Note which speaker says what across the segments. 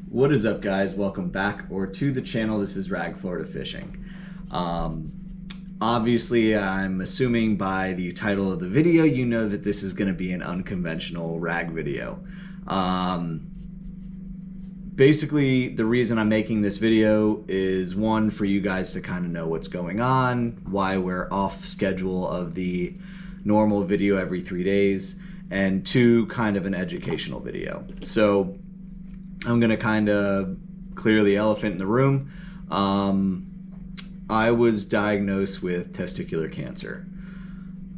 Speaker 1: What is up, guys? Welcome back to the channel. This is Rag Florida Fishing. Obviously, I'm assuming by the title of the video, you know that this is going to be an unconventional rag video. Basically, the reason I'm making this video is one, for you guys to kind of know what's going on, why we're off schedule of the normal video every 3 days, and two, kind of an educational video. So I'm gonna kind of clear the elephant in the room. I was diagnosed with testicular cancer.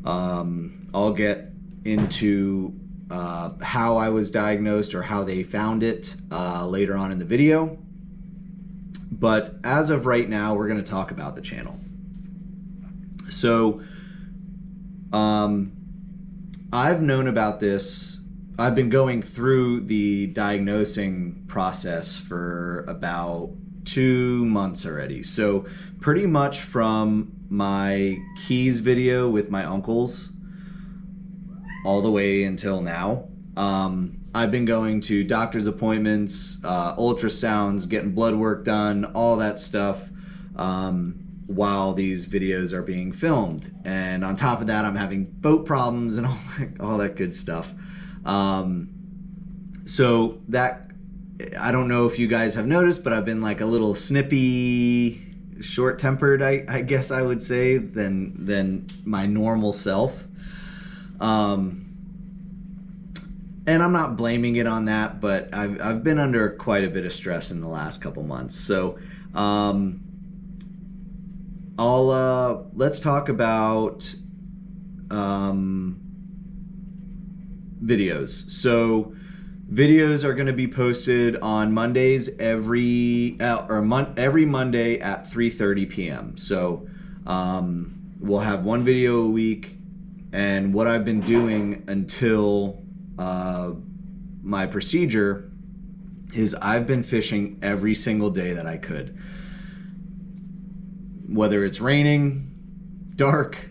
Speaker 1: I'll get into how I was diagnosed or how they found it later on in the video. But as of right now, we're gonna talk about the channel. So I've known about this. I've been going through the diagnosing process for about 2 months already. So pretty much from my keys video with my uncles all the way until now, I've been going to doctor's appointments, ultrasounds, getting blood work done, all that stuff while these videos are being filmed. And on top of that, I'm having boat problems and all that good stuff. So that, I don't know if you guys have noticed, but I've been like a little snippy, short-tempered, I guess I would say, than my normal self. And I'm not blaming it on that, but I've been under quite a bit of stress in the last couple months. So, let's talk about, videos. So videos are going to be posted on Mondays every Monday at 3:30 p.m. So we'll have one video a week, and what I've been doing until my procedure is I've been fishing every single day that I could, whether it's raining, dark,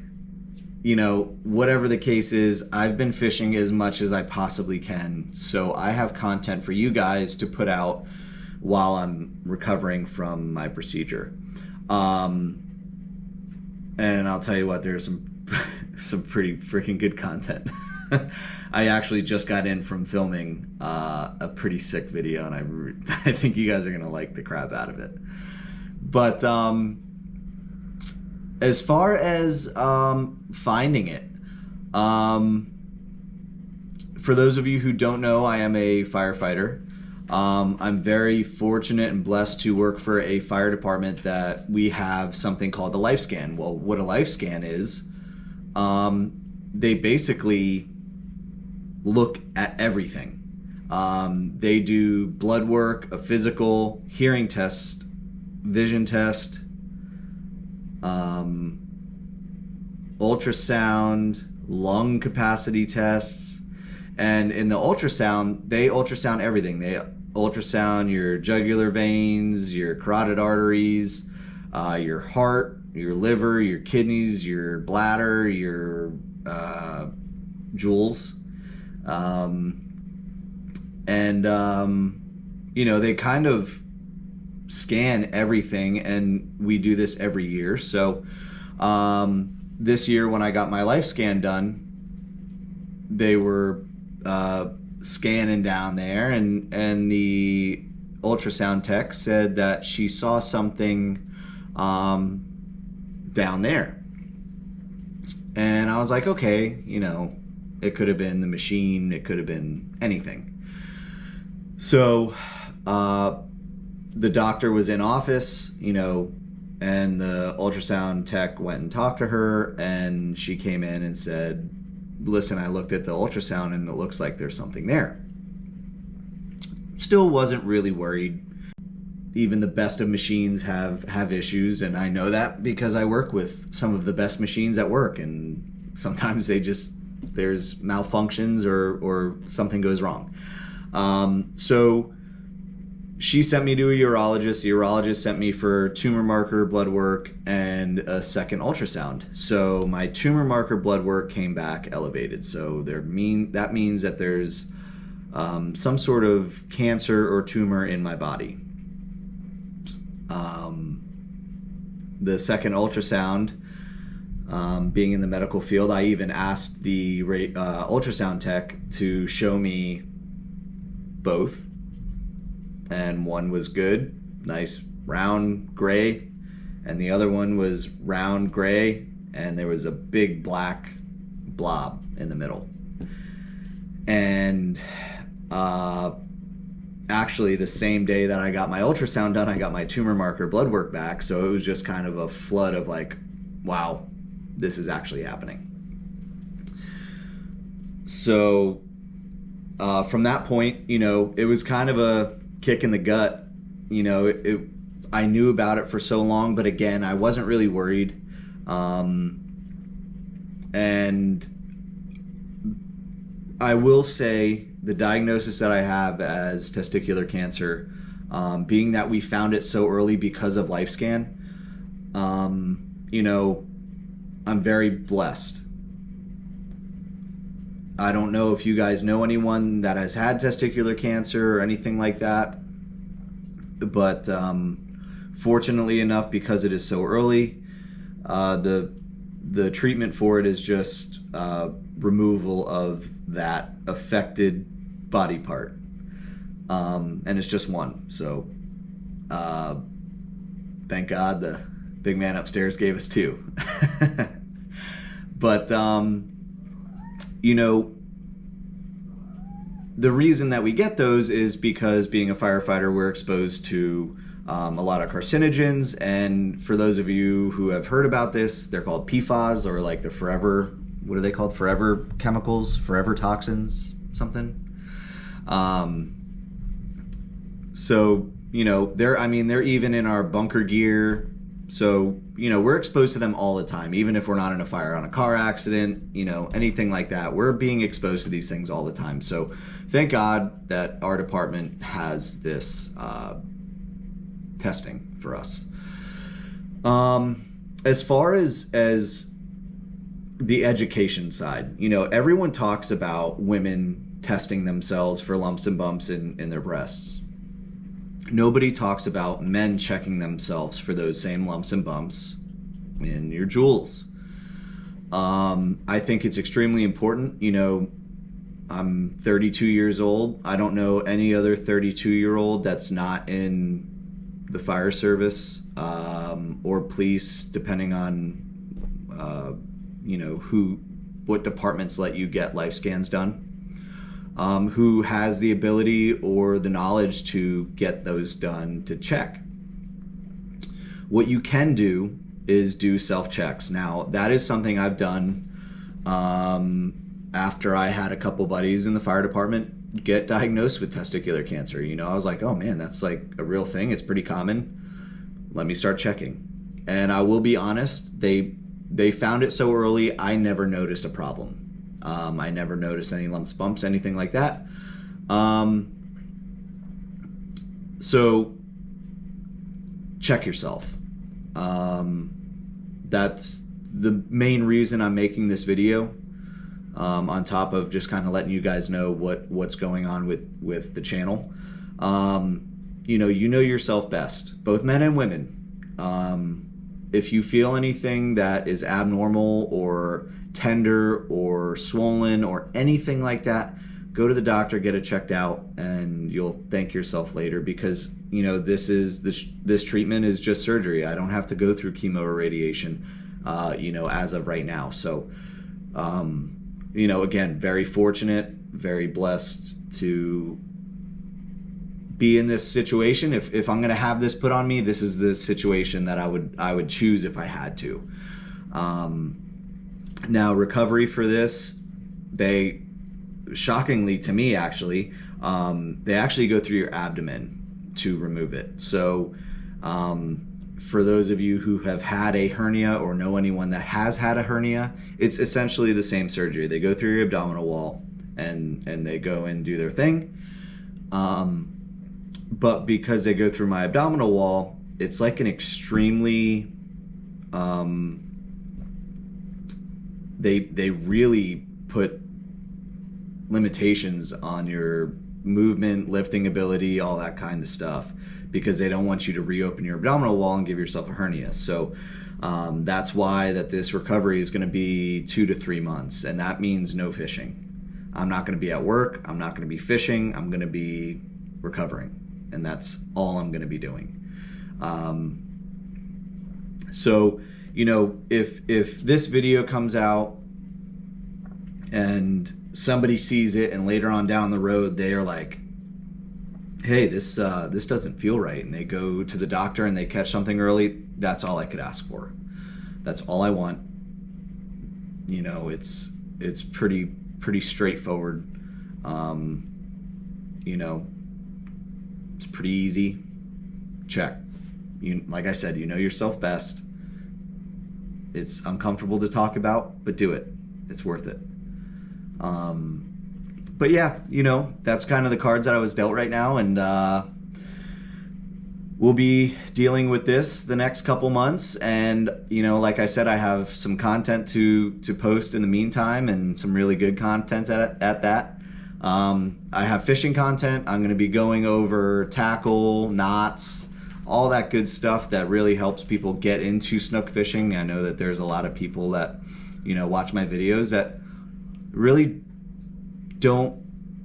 Speaker 1: you know, whatever the case is. I've been fishing as much as I possibly can, so I have content for you guys to put out while I'm recovering from my procedure. And I'll tell you what, there's some pretty freaking good content. I actually just got in from filming a pretty sick video, and I think you guys are gonna like the crap out of it. But as far as finding it, for those of you who don't know, I am a firefighter. I'm very fortunate and blessed to work for a fire department that we have something called the life scan. Well, what a life scan is, they basically look at everything. They do blood work, a physical, hearing test, vision test, ultrasound, lung capacity tests. And in the ultrasound, they ultrasound everything. They ultrasound your jugular veins, your carotid arteries, your heart, your liver, your kidneys, your bladder, your jewels. You know, they kind of scan everything, and we do this every year. So this year when I got my life scan done, they were scanning down there, and the ultrasound tech said that she saw something down there. And I was like, okay, you know, it could have been the machine, it could have been anything. So the doctor was in office, you know, and the ultrasound tech went and talked to her, and she came in and said, listen, I looked at the ultrasound and it looks like there's something there. Still wasn't really worried. Even the best of machines have issues, and I know that because I work with some of the best machines at work, and sometimes there's malfunctions or something goes wrong. So she sent me to a urologist. The urologist sent me for tumor marker blood work and a second ultrasound. So my tumor marker blood work came back elevated. So that means that there's some sort of cancer or tumor in my body. The second ultrasound, being in the medical field, I even asked the ultrasound tech to show me both, and one was good, nice round gray, and the other one was round gray, and there was a big black blob in the middle. And actually the same day that I got my ultrasound done, I got my tumor marker blood work back, so it was just kind of a flood of like, wow, this is actually happening. So from that point, you know, it was kind of a kick in the gut. You know, I knew about it for so long, but again, I wasn't really worried. And I will say the diagnosis that I have as testicular cancer, being that we found it so early because of LifeScan, you know, I'm very blessed. I don't know if you guys know anyone that has had testicular cancer or anything like that, but fortunately enough, because it is so early, the treatment for it is just removal of that affected body part, and it's just one. So thank God the big man upstairs gave us two. But you know, the reason that we get those is because being a firefighter, we're exposed to a lot of carcinogens, and for those of you who have heard about this, they're called PFAS, or like the forever, what are they called? Forever chemicals, forever toxins, something. So, you know, they're even in our bunker gear. So, you know, we're exposed to them all the time, even if we're not in a fire, on a car accident, you know, anything like that. We're being exposed to these things all the time. So thank God that our department has this testing for us. As far as the education side, you know, everyone talks about women testing themselves for lumps and bumps in their breasts. Nobody talks about men checking themselves for those same lumps and bumps in your jewels. I think it's extremely important. You know, I'm 32 years old. I don't know any other 32-year-old that's not in the fire service or police, depending on you know, what departments let you get life scans done, who has the ability or the knowledge to get those done to check. What you can do is do self-checks. Now, that is something I've done after I had a couple buddies in the fire department get diagnosed with testicular cancer. You know, I was like, oh man, that's like a real thing. It's pretty common. Let me start checking. And I will be honest, they found it so early, I never noticed a problem. I never noticed any lumps, bumps, anything like that. So check yourself. That's the main reason I'm making this video, on top of just kind of letting you guys know what's going on with the channel. You know yourself best, both men and women. If you feel anything that is abnormal or tender or swollen or anything like that, go to the doctor, get it checked out, and you'll thank yourself later, because you know this treatment is just surgery. I don't have to go through chemo or radiation, you know, as of right now. So you know, again, very fortunate, very blessed to be in this situation. If I'm gonna have this put on me, this is the situation that I would choose if I had to. Now, recovery for this, they, shockingly to me actually, they actually go through your abdomen to remove it. So for those of you who have had a hernia or know anyone that has had a hernia, it's essentially the same surgery. They go through your abdominal wall and they go and do their thing. But because they go through my abdominal wall, it's like an extremely, they really put limitations on your movement, lifting ability, all that kind of stuff, because they don't want you to reopen your abdominal wall and give yourself a hernia. So that's why that this recovery is going to be 2 to 3 months, and that means no fishing. I'm not going to be at work. I'm not going to be fishing. I'm going to be recovering, and that's all I'm going to be doing. So, you know, if this video comes out and somebody sees it and later on down the road they are like, hey, this doesn't feel right, and they go to the doctor and they catch something early, that's all I could ask for. That's all I want. You know, it's pretty straightforward. You know, it's pretty easy. Check. You, like I said, you know yourself best. It's uncomfortable to talk about, but do it. It's worth it. But yeah, you know, that's kind of the cards that I was dealt right now, and we'll be dealing with this the next couple months. And you know, like I said, I have some content to post in the meantime, and some really good content at that. I have fishing content. I'm going to be going over tackle, knots, all that good stuff that really helps people get into snook fishing. I know that there's a lot of people that, you know, watch my videos that really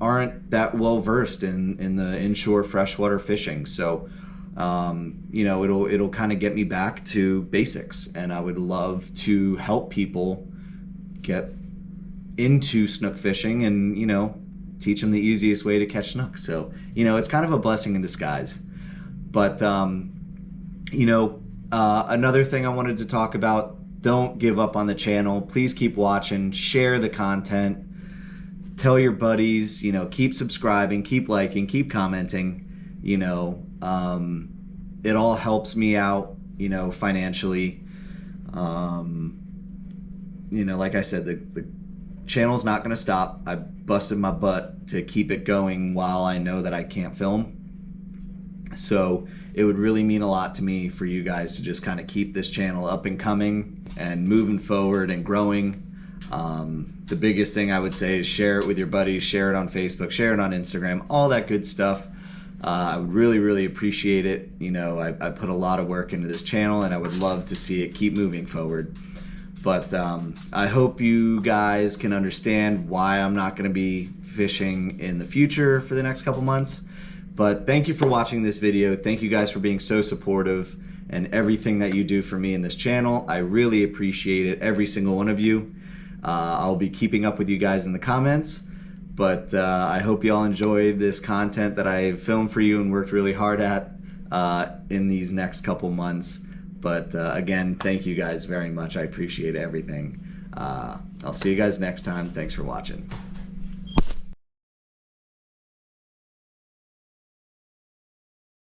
Speaker 1: aren't that well versed in the inshore freshwater fishing. So you know, it'll kind of get me back to basics, and I would love to help people get into snook fishing and, you know, teach them the easiest way to catch snook. So, you know, it's kind of a blessing in disguise. But you know, another thing I wanted to talk about, don't give up on the channel. Please keep watching, share the content, tell your buddies, you know, keep subscribing, keep liking, keep commenting. You know, it all helps me out, you know, financially. You know, like I said, the channel's not going to stop. I busted my butt to keep it going while I know that I can't film. So it would really mean a lot to me for you guys to just kind of keep this channel up and coming and moving forward and growing. The biggest thing I would say is share it with your buddies, share it on Facebook, share it on Instagram, all that good stuff. I would really appreciate it. You know, I put a lot of work into this channel, and I would love to see it keep moving forward. But I hope you guys can understand why I'm not going to be fishing in the future for the next couple months. But thank you for watching this video. Thank you guys for being so supportive and everything that you do for me in this channel. I really appreciate it, every single one of you. I'll be keeping up with you guys in the comments, but I hope you all enjoy this content that I filmed for you and worked really hard at in these next couple months. But again, thank you guys very much. I appreciate everything. I'll see you guys next time. Thanks for watching.